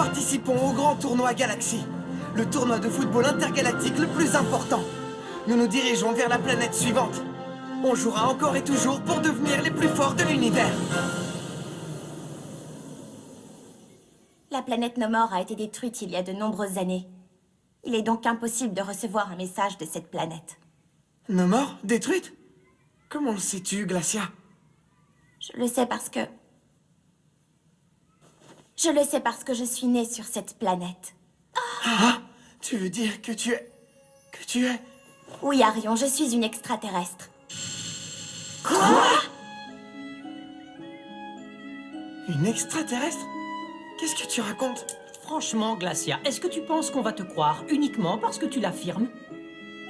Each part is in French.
participons au grand tournoi Galaxy, le tournoi de football intergalactique le plus important. Nous nous dirigeons vers la planète suivante. On jouera encore et toujours pour devenir les plus forts de l'univers. La planète Nomor a été détruite il y a de nombreuses années. Il est donc impossible de recevoir un message de cette planète. Nomor, détruite? Comment le sais-tu, Glacia? Je le sais parce que... Je le sais parce que je suis née sur cette planète. Ah, tu veux dire que tu es... Oui, Arion, je suis une extraterrestre. Quoi? Une extraterrestre? Qu'est-ce que tu racontes? Franchement, Glacia, est-ce que tu penses qu'on va te croire uniquement parce que tu l'affirmes?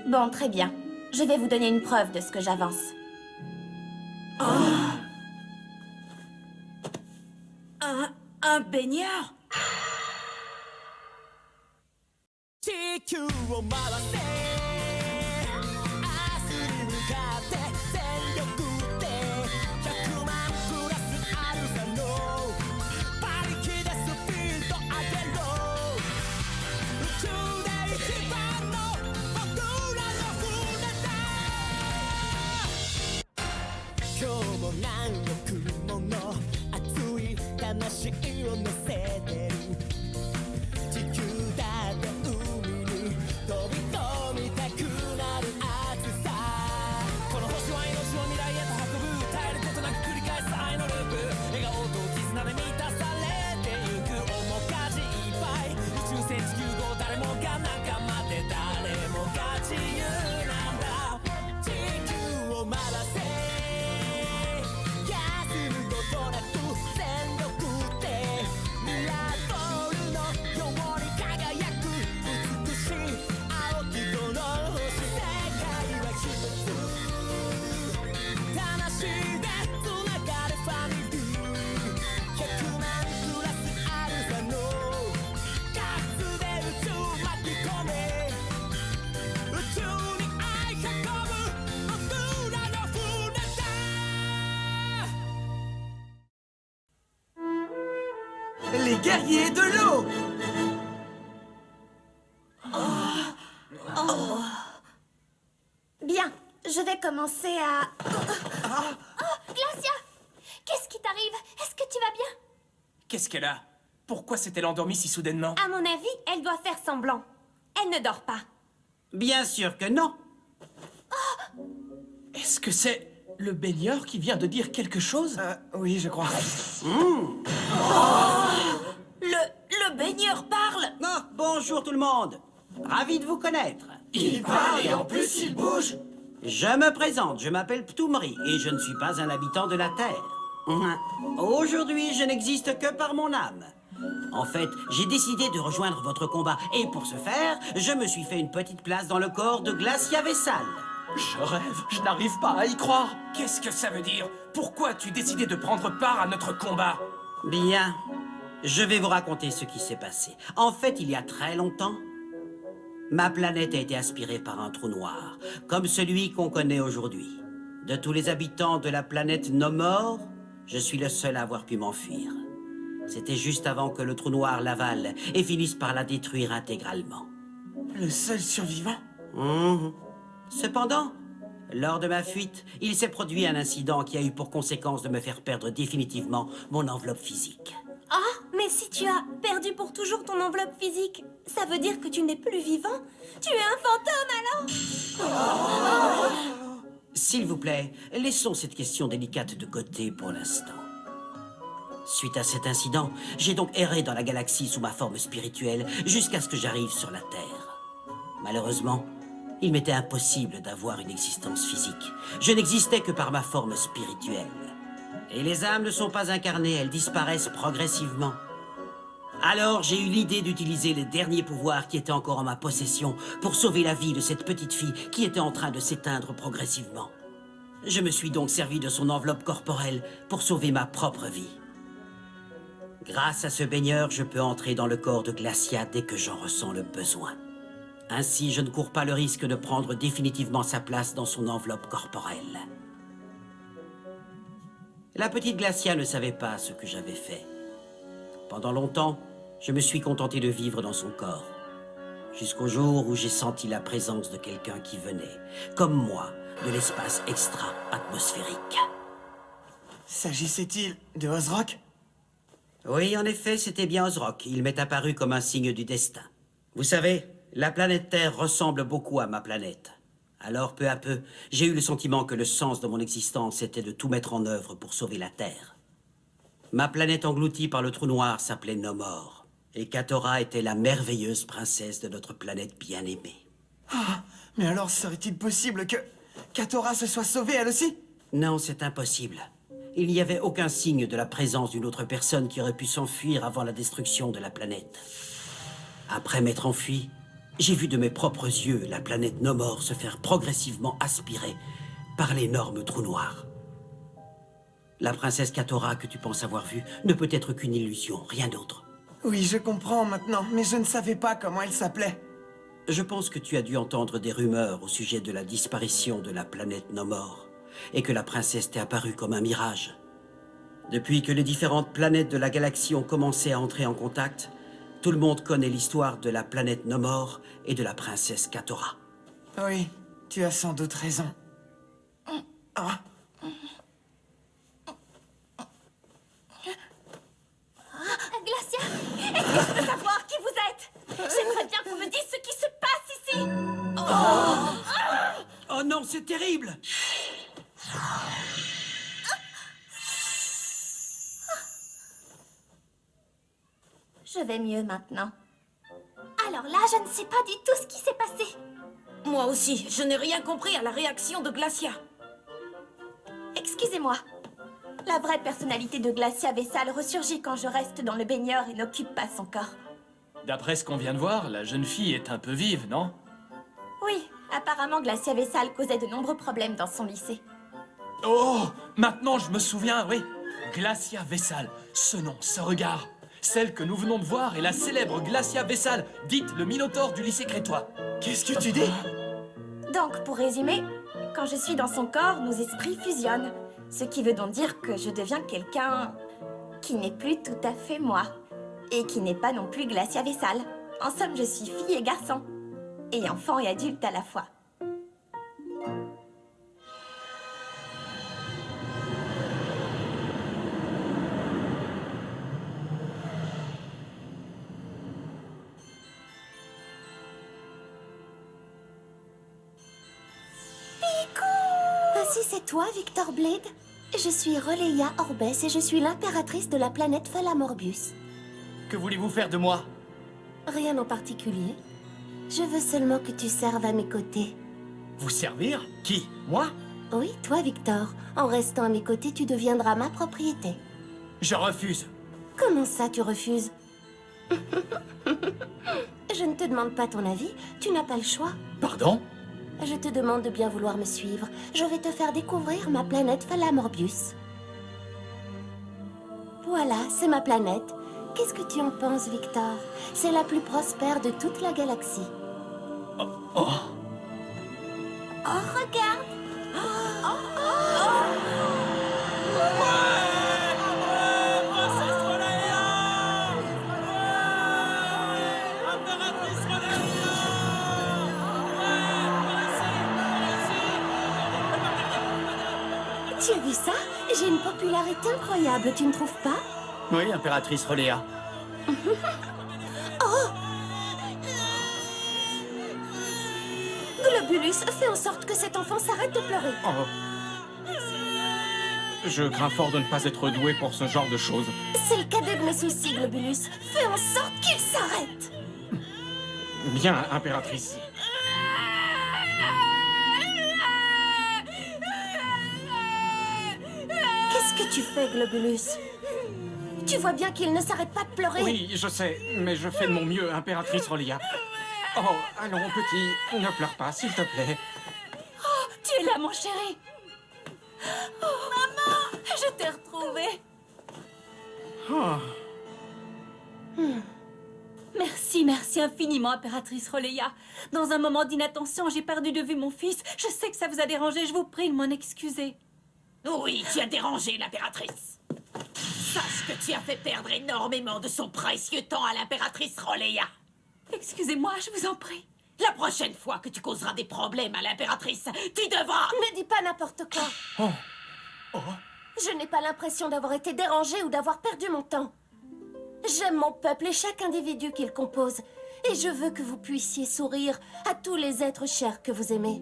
Bon, très bien. Je vais vous donner une preuve de ce que j'avance. Un baigneur? Les guerriers de l'eau! Bien, je vais commencer à... Oh, Glacia! Qu'est-ce qui t'arrive? Est-ce que tu vas bien? Qu'est-ce qu'elle a? Pourquoi s'est-elle endormie si soudainement? À mon avis, elle doit faire semblant. Elle ne dort pas. Bien sûr que non. Est-ce que c'est le baigneur qui vient de dire quelque chose? Oui, je crois. Le baigneur parle! Ah, bonjour tout le monde. Ravi de vous connaître. Il parle et en plus il bouge! Je me présente, je m'appelle Ptoumri et je ne suis pas un habitant de la Terre. Aujourd'hui, je n'existe que par mon âme. En fait, j'ai décidé de rejoindre votre combat et pour ce faire, je me suis fait une petite place dans le corps de Glacia Vessal. Je rêve, je n'arrive pas à y croire. Qu'est-ce que ça veut dire? Pourquoi as-tu décidé de prendre part à notre combat? Bien, je vais vous raconter ce qui s'est passé. En fait, il y a très longtemps, ma planète a été aspirée par un trou noir, comme celui qu'on connaît aujourd'hui. De tous les habitants de la planète Nomor, je suis le seul à avoir pu m'enfuir. C'était juste avant que le trou noir l'avale et finisse par la détruire intégralement. Le seul survivant? Cependant, lors de ma fuite, il s'est produit un incident qui a eu pour conséquence de me faire perdre définitivement mon enveloppe physique. Ah, mais si tu as perdu pour toujours ton enveloppe physique, ça veut dire que tu n'es plus vivant? Tu es un fantôme alors? S'il vous plaît, laissons cette question délicate de côté pour l'instant. Suite à cet incident, j'ai donc erré dans la galaxie sous ma forme spirituelle jusqu'à ce que j'arrive sur la Terre. Malheureusement, il m'était impossible d'avoir une existence physique. Je n'existais que par ma forme spirituelle. Et les âmes ne sont pas incarnées, elles disparaissent progressivement. Alors j'ai eu l'idée d'utiliser les derniers pouvoirs qui étaient encore en ma possession pour sauver la vie de cette petite fille qui était en train de s'éteindre progressivement. Je me suis donc servi de son enveloppe corporelle pour sauver ma propre vie. Grâce à ce baigneur, je peux entrer dans le corps de Glacia dès que j'en ressens le besoin. Ainsi, je ne cours pas le risque de prendre définitivement sa place dans son enveloppe corporelle. La petite Glacia ne savait pas ce que j'avais fait. Pendant longtemps, Je me suis contenté de vivre dans son corps. Jusqu'au jour où j'ai senti la présence de quelqu'un qui venait, comme moi, de l'espace extra-atmosphérique. S'agissait-il de Ozrock? Oui, en effet, c'était bien Ozrock. Il m'est apparu comme un signe du destin. Vous savez, la planète Terre ressemble beaucoup à ma planète. Alors, peu à peu, j'ai eu le sentiment que le sens de mon existence était de tout mettre en œuvre pour sauver la Terre. Ma planète engloutie par le trou noir s'appelait Nomor. Et Katora était la merveilleuse princesse de notre planète bien-aimée. Ah, mais alors serait-il possible que Katora se soit sauvée elle aussi? Non, c'est impossible. Il n'y avait aucun signe de la présence d'une autre personne qui aurait pu s'enfuir avant la destruction de la planète. Après m'être enfui, j'ai vu de mes propres yeux la planète Nomor se faire progressivement aspirer par l'énorme trou noir. La princesse Katora que tu penses avoir vue ne peut être qu'une illusion, rien d'autre. Oui, je comprends maintenant, mais je ne savais pas comment elle s'appelait. Je pense que tu as dû entendre des rumeurs au sujet de la disparition de la planète Nomor, et que la princesse t'est apparue comme un mirage. Depuis que les différentes planètes de la galaxie ont commencé à entrer en contact, tout le monde connaît l'histoire de la planète Nomor et de la princesse Katora. Oui, tu as sans doute raison. Ah, Glacia, est-ce que je peux savoir qui vous êtes? J'aimerais bien qu'on me dise ce qui se passe ici. Oh non, c'est terrible! Je vais mieux maintenant. Alors là, je ne sais pas du tout ce qui s'est passé. Moi aussi, je n'ai rien compris à la réaction de Glacia. Excusez-moi. La vraie personnalité de Glacia Vessal ressurgit quand je reste dans le baigneur et n'occupe pas son corps. D'après ce qu'on vient de voir, la jeune fille est un peu vive, non? Oui, apparemment Glacia Vessal causait de nombreux problèmes dans son lycée. Oh! Maintenant, je me souviens, oui. Glacia Vessal, ce nom, ce regard. Celle que nous venons de voir est la célèbre Glacia Vessal, dite le Minotaure du lycée crétois. qu'est-ce que tu dis? Donc, pour résumer, quand je suis dans son corps, nos esprits fusionnent. Ce qui veut donc dire que je deviens quelqu'un qui n'est plus tout à fait moi. Et qui n'est pas non plus Glacia Vessal. En somme, je suis fille et garçon. Et enfant et adulte à la fois. Ainsi c'est toi, Victor Blade? Je suis Roleia Orbès et je suis l'impératrice de la planète Phalamorbius. Que voulez-vous faire de moi? Rien en particulier. Je veux seulement que tu serves à mes côtés. Vous servir? Qui? Moi? Oui, toi, Victor. En restant à mes côtés, tu deviendras ma propriété. Je refuse. Comment ça, tu refuses? Je ne te demande pas ton avis, tu n'as pas le choix. Pardon? Je te demande de bien vouloir me suivre. Je vais te faire découvrir ma planète Phalamorbius. Voilà, c'est ma planète. Qu'est-ce que tu en penses, Victor? C'est la plus prospère de toute la galaxie. Oh, regarde! Tu as vu ça? J'ai une popularité incroyable, tu ne trouves pas? Oui, impératrice Roléa. Globulus, fais en sorte que cet enfant s'arrête de pleurer. Oh. Je crains fort de ne pas être doué pour ce genre de choses. C'est le cadet de mes soucis, Globulus. Fais en sorte qu'il s'arrête. Bien, impératrice. Qu'est-ce que tu fais, Globulus? Tu vois bien qu'il ne s'arrête pas de pleurer. Oui, je sais, mais je fais de mon mieux, impératrice Rolia. Oh, allons, petit, ne pleure pas, s'il te plaît. Tu es là, mon chéri! Oh, maman! Je t'ai retrouvé! Oh. Merci infiniment, impératrice Roléa. Dans un moment d'inattention, j'ai perdu de vue mon fils. Je sais que ça vous a dérangé, je vous prie de m'en excuser. Oui, tu as dérangé l'impératrice. Sache que tu as fait perdre énormément de son précieux temps à l'impératrice Roléa. Excusez-moi, je vous en prie. La prochaine fois que tu causeras des problèmes à l'impératrice, tu devras... Ne dis pas n'importe quoi. Je n'ai pas l'impression d'avoir été dérangée ou d'avoir perdu mon temps. J'aime mon peuple et chaque individu qu'il compose. Et je veux que vous puissiez sourire à tous les êtres chers que vous aimez.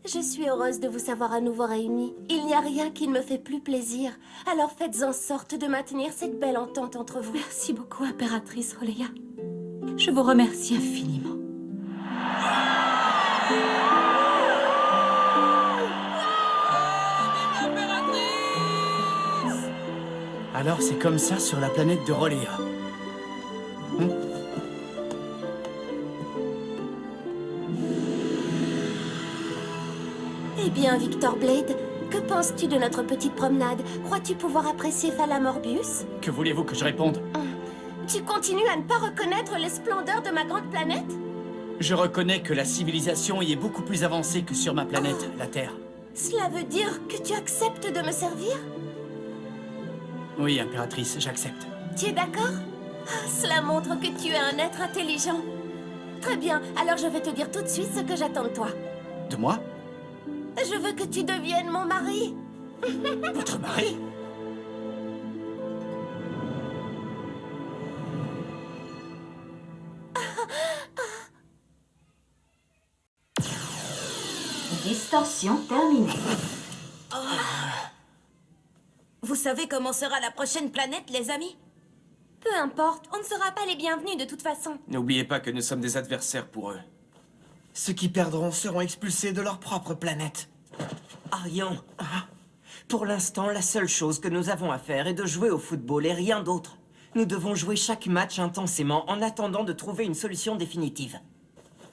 Je suis heureuse de vous savoir à nouveau réunis. Il n'y a rien qui ne me fait plus plaisir. Alors faites en sorte de maintenir cette belle entente entre vous. Merci beaucoup, impératrice Roléa. Je vous remercie infiniment. Alors c'est comme ça sur la planète de Roléa. Eh bien, Victor Blade, que penses-tu de notre petite promenade? Crois-tu pouvoir apprécier Fala Morbius? Que voulez-vous que je réponde? Tu continues à ne pas reconnaître les splendeurs de ma grande planète? Je reconnais que la civilisation y est beaucoup plus avancée que sur ma planète, la Terre. Cela veut dire que tu acceptes de me servir? Oui, impératrice, j'accepte. Tu es d'accord? Cela montre que tu es un être intelligent. Très bien, alors je vais te dire tout de suite ce que j'attends de toi. De moi? Je veux que tu deviennes mon mari. Votre mari? Distorsion terminée. Vous savez comment sera la prochaine planète, les amis? Peu importe, on ne sera pas les bienvenus de toute façon. N'oubliez pas que nous sommes des adversaires pour eux. Ceux qui perdront seront expulsés de leur propre planète. Arion, pour l'instant, la seule chose que nous avons à faire est de jouer au football et rien d'autre. Nous devons jouer chaque match intensément en attendant de trouver une solution définitive.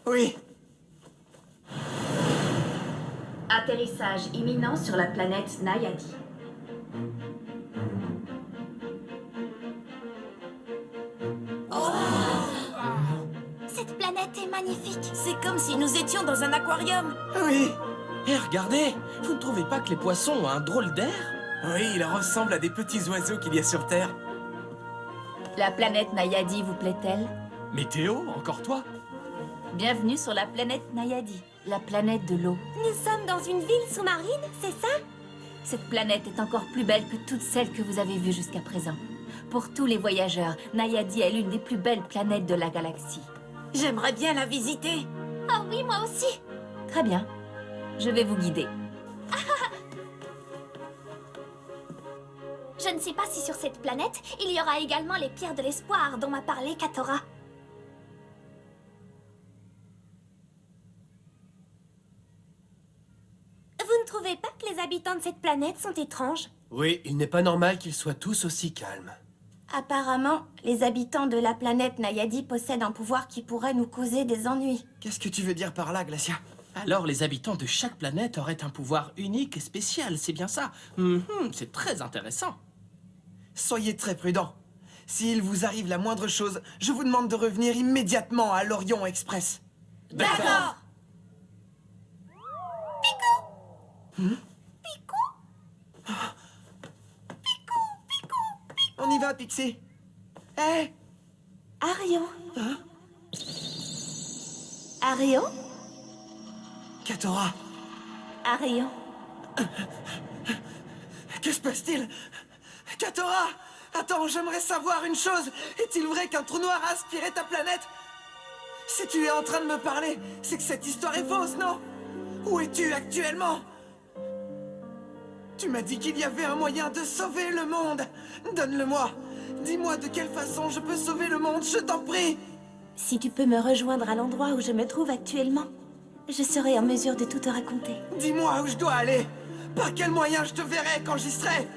Oui. Atterrissage imminent sur la planète Nayadi. Cette planète est magnifique. C'est comme si nous étions dans un aquarium. Oui. Hé, regardez! Vous ne trouvez pas que les poissons ont un drôle d'air? Oui, ils ressemblent à des petits oiseaux qu'il y a sur Terre. La planète Nayadi vous plaît-elle? Météo, encore toi? Bienvenue sur la planète Nayadi, la planète de l'eau. Nous sommes dans une ville sous-marine, c'est ça? Cette planète est encore plus belle que toutes celles que vous avez vues jusqu'à présent. Pour tous les voyageurs, Nayadi est l'une des plus belles planètes de la galaxie. J'aimerais bien la visiter. Oh oui, moi aussi. Très bien. Je vais vous guider. Je ne sais pas si sur cette planète, il y aura également les pierres de l'espoir dont m'a parlé Katora. Vous ne trouvez pas que les habitants de cette planète sont étranges? Oui, il n'est pas normal qu'ils soient tous aussi calmes. Apparemment, les habitants de la planète Nayadi possèdent un pouvoir qui pourrait nous causer des ennuis. Qu'est-ce que tu veux dire par là, Glacia? Alors les habitants de chaque planète auraient un pouvoir unique et spécial, c'est bien ça? C'est très intéressant. Soyez très prudents. S'il vous arrive la moindre chose, je vous demande de revenir immédiatement à l'Orient Express. D'accord. On y va, Pixie. Hé! Arion. Arion? Katora, Arion. que se passe-t-il? Katora! Attends, j'aimerais savoir une chose. Est-il vrai qu'un trou noir a aspiré ta planète? Si tu es en train de me parler, c'est que cette histoire est fausse, non? Où es-tu actuellement? Tu m'as dit qu'il y avait un moyen de sauver le monde. Donne-le-moi. Dis-moi de quelle façon je peux sauver le monde, je t'en prie. Si tu peux me rejoindre à l'endroit où je me trouve actuellement, je serai en mesure de tout te raconter. Dis-moi où je dois aller. Par quel moyen je te verrai quand j'y serai?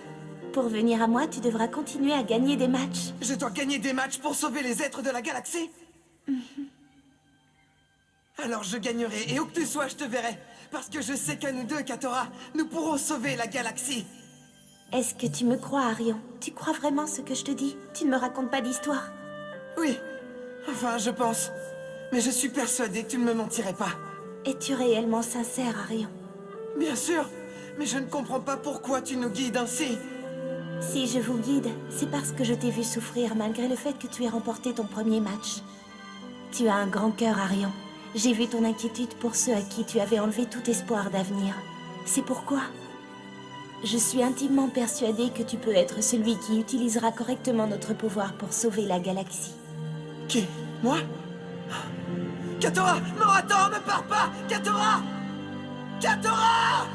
Pour venir à moi, tu devras continuer à gagner des matchs. Je dois gagner des matchs pour sauver les êtres de la galaxie? Alors je gagnerai, et où que tu sois, je te verrai. Parce que je sais qu'à nous deux, Katora, nous pourrons sauver la galaxie. Est-ce que tu me crois, Arion? Tu crois vraiment ce que je te dis? Tu ne me racontes pas d'histoire? Oui, enfin, je pense. Mais je suis persuadé que tu ne me mentirais pas. Es-tu réellement sincère, Arion? Bien sûr, mais je ne comprends pas pourquoi tu nous guides ainsi. Si je vous guide, c'est parce que je t'ai vu souffrir malgré le fait que tu aies remporté ton premier match. Tu as un grand cœur, Arion. J'ai vu ton inquiétude pour ceux à qui tu avais enlevé tout espoir d'avenir. C'est pourquoi je suis intimement persuadée que tu peux être celui qui utilisera correctement notre pouvoir pour sauver la galaxie. Qui? Moi? Katora! Non, attends, ne pars pas! Katora! Katora!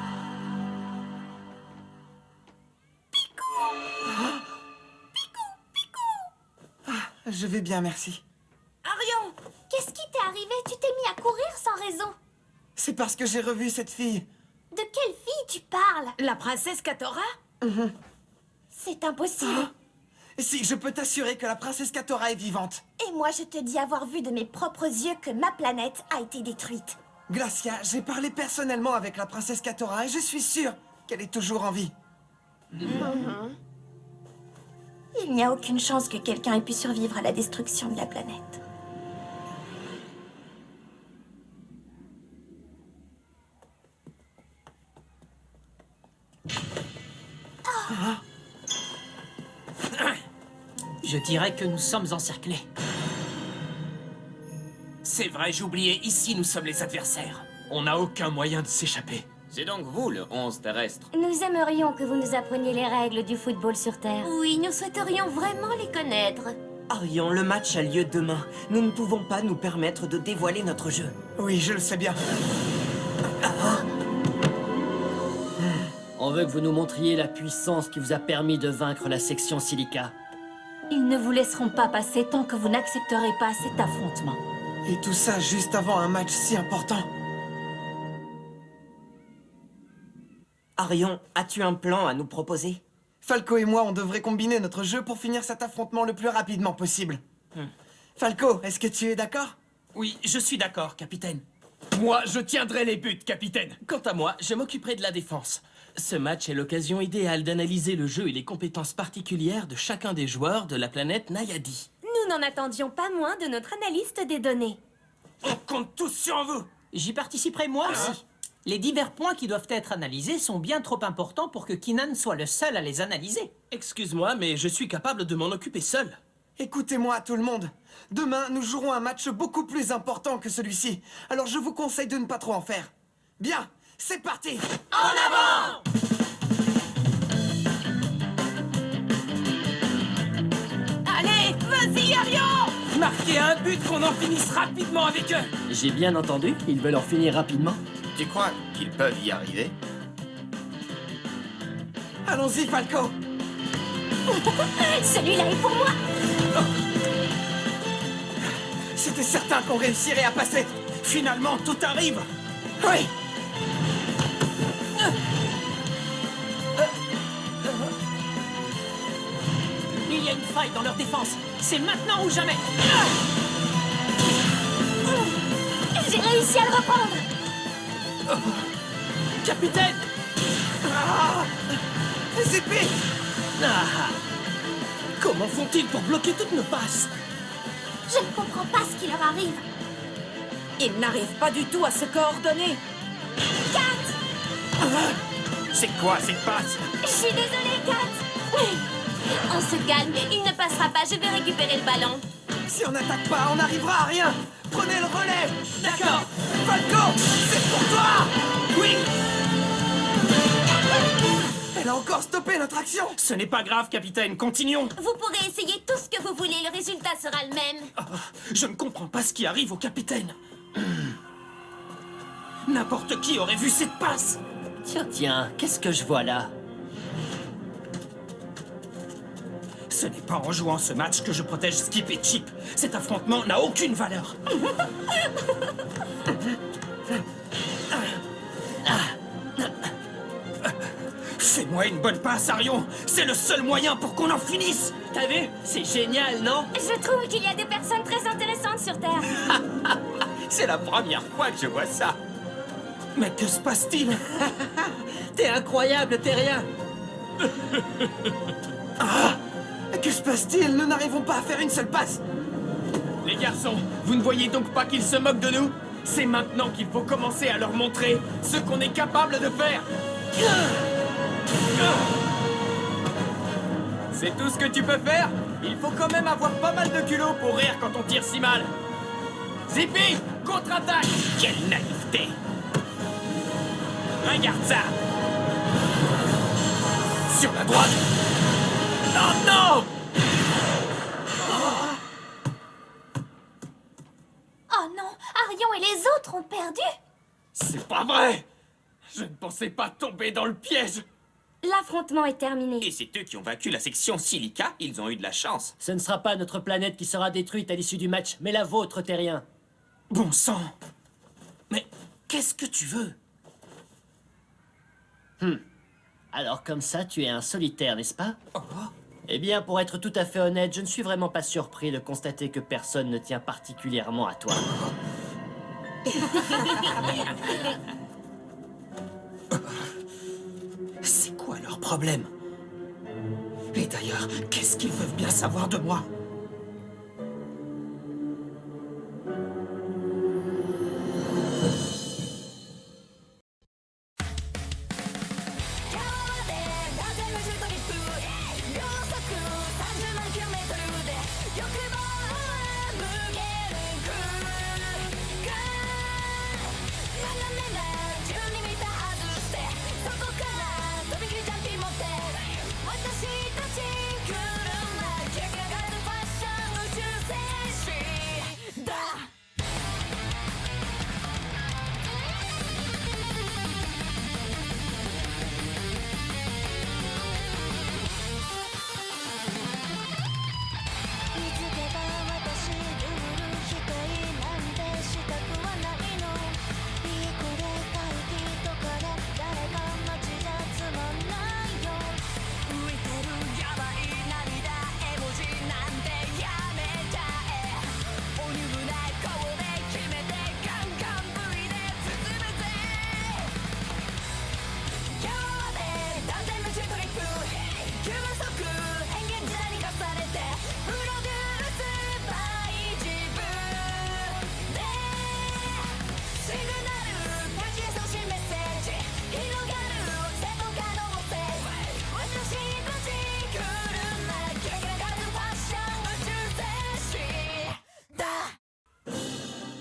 Je vais bien, merci. Arion, qu'est-ce qui t'est arrivé? Tu t'es mis à courir sans raison. C'est parce que j'ai revu cette fille. De quelle fille tu parles? La princesse Katora? C'est impossible. Si, je peux t'assurer que la princesse Katora est vivante. Et moi, je te dis avoir vu de mes propres yeux que ma planète a été détruite. Glacia, j'ai parlé personnellement avec la princesse Katora et je suis sûr qu'elle est toujours en vie. Il n'y a aucune chance que quelqu'un ait pu survivre à la destruction de la planète. Je dirais que nous sommes encerclés. C'est vrai, j'oubliais, ici nous sommes les adversaires. On n'a aucun moyen de s'échapper. C'est donc vous, le 11 terrestre. Nous aimerions que vous nous appreniez les règles du football sur Terre. Oui, nous souhaiterions vraiment les connaître. Arion, le match a lieu demain. Nous ne pouvons pas nous permettre de dévoiler notre jeu. Oui, je le sais bien. On veut que vous nous montriez la puissance qui vous a permis de vaincre la section Silica. Ils ne vous laisseront pas passer tant que vous n'accepterez pas cet affrontement. Et tout ça juste avant un match si important. Arion, as-tu un plan à nous proposer? Falco et moi, on devrait combiner notre jeu pour finir cet affrontement le plus rapidement possible. Falco, est-ce que tu es d'accord? Oui, je suis d'accord, capitaine. Moi, je tiendrai les buts, capitaine. Quant à moi, je m'occuperai de la défense. Ce match est l'occasion idéale d'analyser le jeu et les compétences particulières de chacun des joueurs de la planète Nayadi. Nous n'en attendions pas moins de notre analyste des données. On compte tous sur vous. J'y participerai moi aussi. Les divers points qui doivent être analysés sont bien trop importants pour que Keenan soit le seul à les analyser. Excuse-moi, mais je suis capable de m'en occuper seul. Écoutez-moi, tout le monde. Demain, nous jouerons un match beaucoup plus important que celui-ci. Alors je vous conseille de ne pas trop en faire. Bien, c'est parti! En avant! Allez, vas-y, Arion! Marquez un but qu'on en finisse rapidement avec eux. J'ai bien entendu, ils veulent en finir rapidement. Tu crois qu'ils peuvent y arriver? Allons-y, Falco! Celui-là est pour moi. C'était certain qu'on réussirait à passer. Finalement, tout arrive. Oui! Il y a une faille dans leur défense. C'est maintenant ou jamais. J'ai réussi à le reprendre. Capitaine! Les épées! Ah. Comment font-ils pour bloquer toutes nos passes? Je ne comprends pas ce qui leur arrive. Ils n'arrivent pas du tout à se coordonner. Kat! C'est quoi cette passe? Je suis désolée, Kat. On se calme, il ne passera pas, je vais récupérer le ballon. Si on n'attaque pas, on n'arrivera à rien! Prenez le relais! D'accord. Falco! C'est pour toi! Oui! Elle a encore stoppé notre action! Ce n'est pas grave, capitaine, continuons. Vous pourrez essayer tout ce que vous voulez, le résultat sera le même. Je ne comprends pas ce qui arrive au capitaine. N'importe qui aurait vu cette passe. Tiens, qu'est-ce que je vois là? Ce n'est pas en jouant ce match que je protège Skip et Chip. Cet affrontement n'a aucune valeur. Fais-moi une bonne passe, Arion. C'est le seul moyen pour qu'on en finisse. T'as vu? C'est génial, non? Je trouve qu'il y a des personnes très intéressantes sur Terre. C'est la première fois que je vois ça. Mais que se passe-t-il? T'es incroyable, Terrien! Que se passe-t-il? Nous n'arrivons pas à faire une seule passe! Les garçons, vous ne voyez donc pas qu'ils se moquent de nous? C'est maintenant qu'il faut commencer à leur montrer ce qu'on est capable de faire. C'est tout ce que tu peux faire? Il faut quand même avoir pas mal de culot pour rire quand on tire si mal. Zippy, contre-attaque! Quelle naïveté! Regarde ça! Sur la droite! Non, non! Oh non, Arion et les autres ont perdu. C'est pas vrai! Je ne pensais pas tomber dans le piège! L'affrontement est terminé. Et c'est eux qui ont vaincu la section Silica, ils ont eu de la chance. Ce ne sera pas notre planète qui sera détruite à l'issue du match, mais la vôtre, Terrien. Bon sang! Mais qu'est-ce que tu veux? Alors comme ça, tu es un solitaire, n'est-ce pas? Eh bien, pour être tout à fait honnête, je ne suis vraiment pas surpris de constater que personne ne tient particulièrement à toi. C'est quoi leur problème? Et d'ailleurs, qu'est-ce qu'ils peuvent bien savoir de moi?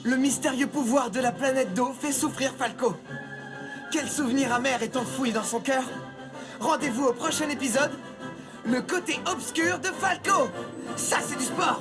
Le mystérieux pouvoir de la planète d'eau fait souffrir Falco. Quel souvenir amer est enfoui dans son cœur? Rendez-vous au prochain épisode, le côté obscur de Falco. Ça, c'est du sport.